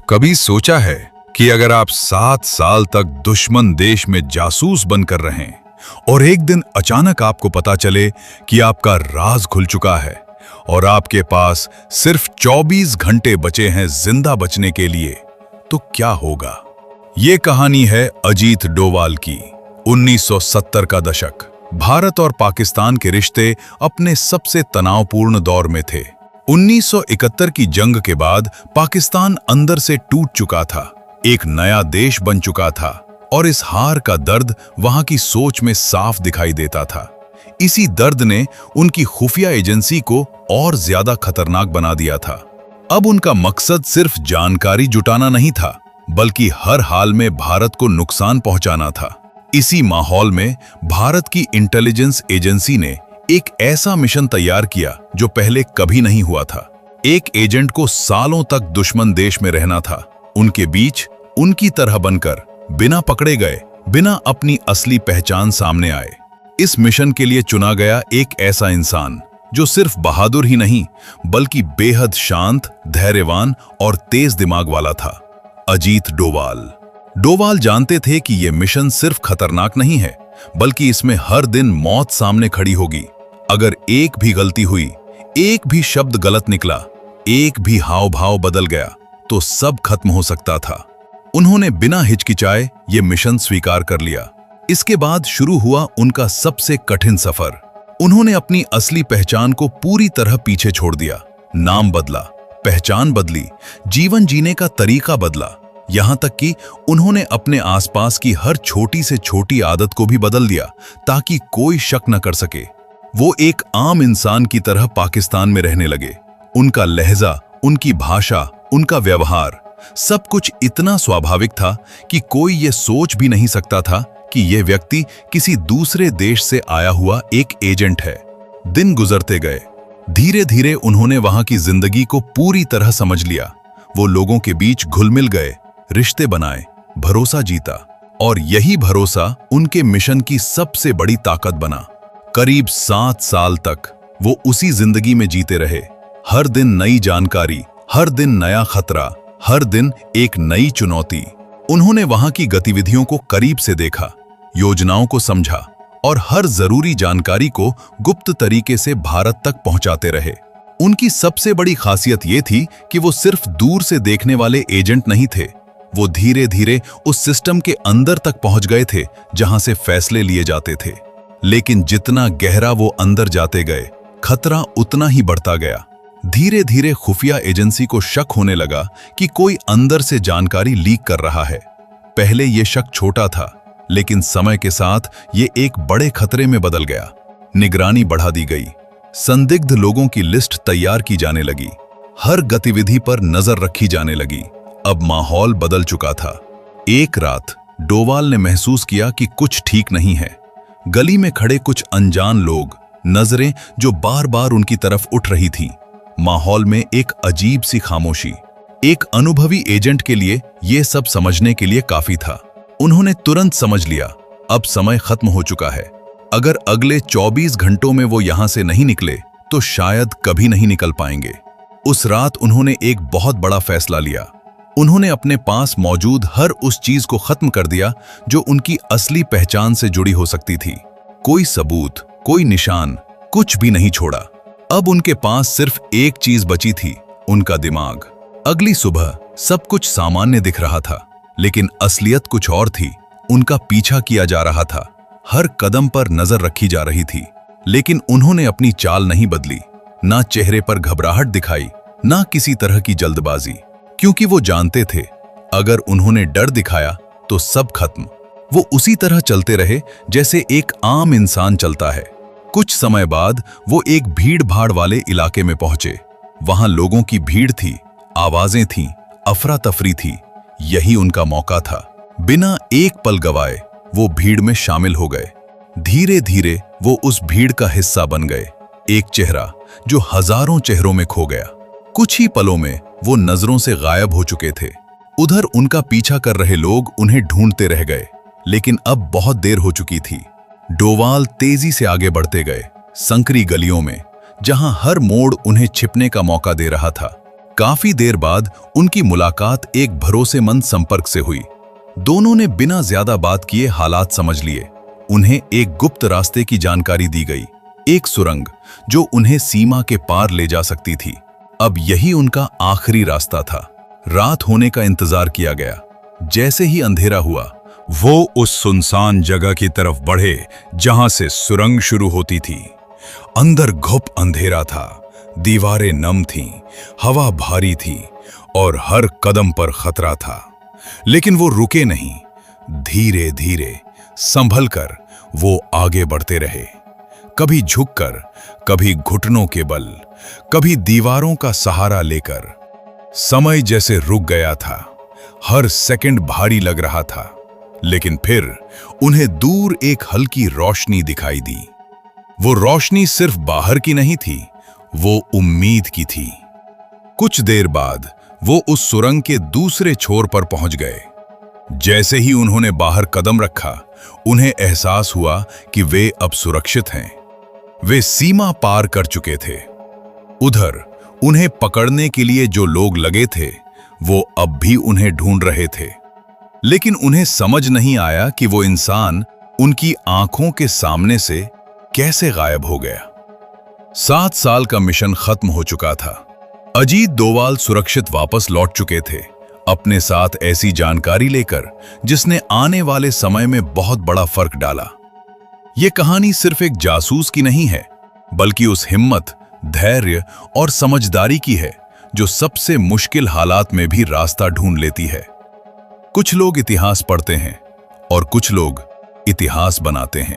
कभी सोचा है कि अगर आप 7 साल तक दुश्मन देश में जासूस बनकर रहें और एक दिन अचानक आपको पता चले कि आपका राज खुल चुका है और आपके पास सिर्फ 24 घंटे बचे हैं जिंदा बचने के लिए, तो क्या होगा? ये कहानी है अजीत डोवाल की। 1970 का दशक। भारत और पाकिस्तान के रिश्ते अपने सबसे तनावपूर्ण दौर में थे। 1971 की जंग के बाद पाकिस्तान अंदर से टूट चुका था, एक नया देश बन चुका था और इस हार का दर्द वहां की सोच में साफ दिखाई देता था। इसी दर्द ने उनकी खुफिया एजेंसी को और ज्यादा खतरनाक बना दिया था। अब उनका मकसद सिर्फ जानकारी जुटाना नहीं था, बल्कि हर हाल में भारत को नुकसान पहुंचाना था। इसी माहौल में भारत की इंटेलिजेंस एजेंसी ने एक ऐसा मिशन तैयार किया जो पहले कभी नहीं हुआ था। एक एजेंट को सालों तक दुश्मन देश में रहना था, उनके बीच उनकी तरह बनकर, बिना पकड़े गए, बिना अपनी असली पहचान सामने आए। इस मिशन के लिए चुना गया एक ऐसा इंसान जो सिर्फ बहादुर ही नहीं, बल्कि बेहद शांत, धैर्यवान और तेज दिमाग वाला था, अजीत डोवाल। डोवाल जानते थे कि यह मिशन सिर्फ खतरनाक नहीं है, बल्कि इसमें हर दिन मौत सामने खड़ी होगी। अगर एक भी गलती हुई, एक भी शब्द गलत निकला, एक भी हाव भाव बदल गया, तो सब खत्म हो सकता था। उन्होंने बिना हिचकिचाए ये मिशन स्वीकार कर लिया। इसके बाद शुरू हुआ उनका सबसे कठिन सफर। उन्होंने अपनी असली पहचान को पूरी तरह पीछे छोड़ दिया। नाम बदला, पहचान बदली, जीवन जीने का तरीका बदला, यहां तक कि उन्होंने अपने आसपास की हर छोटी से छोटी आदत को भी बदल दिया ताकि कोई शक न कर सके। वो एक आम इंसान की तरह पाकिस्तान में रहने लगे। उनका लहजा, उनकी भाषा, उनका व्यवहार, सब कुछ इतना स्वाभाविक था कि कोई ये सोच भी नहीं सकता था कि यह व्यक्ति किसी दूसरे देश से आया हुआ एक एजेंट है। दिन गुजरते गए। धीरे धीरे उन्होंने वहां की जिंदगी को पूरी तरह समझ लिया। वो लोगों के बीच घुल मिल गए, रिश्ते बनाए, भरोसा जीता, और यही भरोसा उनके मिशन की सबसे बड़ी ताकत बना। करीब 7 साल तक वो उसी जिंदगी में जीते रहे। हर दिन नई जानकारी, हर दिन नया खतरा, हर दिन एक नई चुनौती। उन्होंने वहां की गतिविधियों को करीब से देखा, योजनाओं को समझा और हर जरूरी जानकारी को गुप्त तरीके से भारत तक पहुंचाते रहे। उनकी सबसे बड़ी खासियत ये थी कि वो सिर्फ दूर से देखने वाले एजेंट नहीं थे। वो धीरे धीरे उस सिस्टम के अंदर तक पहुंच गए थे जहां से फैसले लिए जाते थे। लेकिन जितना गहरा वो अंदर जाते गए, खतरा उतना ही बढ़ता गया। धीरे धीरे खुफिया एजेंसी को शक होने लगा कि कोई अंदर से जानकारी लीक कर रहा है। पहले ये शक छोटा था, लेकिन समय के साथ ये एक बड़े खतरे में बदल गया। निगरानी बढ़ा दी गई, संदिग्ध लोगों की लिस्ट तैयार की जाने लगी, हर गतिविधि पर नजर रखी जाने लगी। अब माहौल बदल चुका था। एक रात डोवाल ने महसूस किया कि कुछ ठीक नहीं है। गली में खड़े कुछ अनजान लोग, नजरें जो बार बार उनकी तरफ उठ रही थीं। माहौल में एक अजीब सी खामोशी। एक अनुभवी एजेंट के लिए यह सब समझने के लिए काफी था। उन्होंने तुरंत समझ लिया, अब समय खत्म हो चुका है। अगर अगले 24 घंटों में वो यहां से नहीं निकले तो शायद कभी नहीं निकल पाएंगे। उस रात उन्होंने एक बहुत बड़ा फैसला लिया। उन्होंने अपने पास मौजूद हर उस चीज को खत्म कर दिया जो उनकी असली पहचान से जुड़ी हो सकती थी। कोई सबूत, कोई निशान, कुछ भी नहीं छोड़ा। अब उनके पास सिर्फ एक चीज बची थी, उनका दिमाग। अगली सुबह सब कुछ सामान्य दिख रहा था, लेकिन असलियत कुछ और थी। उनका पीछा किया जा रहा था, हर कदम पर नजर रखी जा रही थी। लेकिन उन्होंने अपनी चाल नहीं बदली, ना चेहरे पर घबराहट दिखाई, ना किसी तरह की जल्दबाजी, क्योंकि वो जानते थे अगर उन्होंने डर दिखाया तो सब खत्म। वो उसी तरह चलते रहे जैसे एक आम इंसान चलता है। कुछ समय बाद वो एक भीड़ भाड़ वाले इलाके में पहुंचे। वहां लोगों की भीड़ थी, आवाजें थीं, अफरा तफरी थी। यही उनका मौका था। बिना एक पल गवाए वो भीड़ में शामिल हो गए। धीरे धीरे वो उस भीड़ का हिस्सा बन गए, एक चेहरा जो हजारों चेहरों में खो गया। कुछ ही पलों में वो नजरों से गायब हो चुके थे। उधर उनका पीछा कर रहे लोग उन्हें ढूंढते रह गए, लेकिन अब बहुत देर हो चुकी थी। डोवाल तेजी से आगे बढ़ते गए, संकरी गलियों में, जहां हर मोड़ उन्हें छिपने का मौका दे रहा था। काफी देर बाद उनकी मुलाकात एक भरोसेमंद संपर्क से हुई। दोनों ने बिना ज्यादा बात किए हालात समझ लिए। उन्हें एक गुप्त रास्ते की जानकारी दी गई, एक सुरंग जो उन्हें सीमा के पार ले जा सकती थी। अब यही उनका आखिरी रास्ता था। रात होने का इंतजार किया गया। जैसे ही अंधेरा हुआ, वो उस सुनसान जगह की तरफ बढ़े जहां से सुरंग शुरू होती थी। अंदर घुप अंधेरा था, दीवारें नम थीं, हवा भारी थी और हर कदम पर खतरा था। लेकिन वो रुके नहीं। धीरे धीरे संभल कर वो आगे बढ़ते रहे, कभी झुककर, कभी घुटनों के बल, कभी दीवारों का सहारा लेकर। समय जैसे रुक गया था, हर सेकंड भारी लग रहा था। लेकिन फिर उन्हें दूर एक हल्की रोशनी दिखाई दी। वो रोशनी सिर्फ बाहर की नहीं थी, वो उम्मीद की थी। कुछ देर बाद वो उस सुरंग के दूसरे छोर पर पहुंच गए। जैसे ही उन्होंने बाहर कदम रखा, उन्हें एहसास हुआ कि वे अब सुरक्षित हैं। वे सीमा पार कर चुके थे। उधर उन्हें पकड़ने के लिए जो लोग लगे थे, वो अब भी उन्हें ढूंढ रहे थे। लेकिन उन्हें समझ नहीं आया कि वो इंसान उनकी आंखों के सामने से कैसे गायब हो गया। 7 साल का मिशन खत्म हो चुका था। अजीत डोवाल सुरक्षित वापस लौट चुके थे, अपने साथ ऐसी जानकारी लेकर जिसने आने वाले समय में बहुत बड़ा फर्क डाला। ये कहानी सिर्फ एक जासूस की नहीं है, बल्कि उस हिम्मत, धैर्य और समझदारी की है जो सबसे मुश्किल हालात में भी रास्ता ढूंढ लेती है। कुछ लोग इतिहास पढ़ते हैं और कुछ लोग इतिहास बनाते हैं।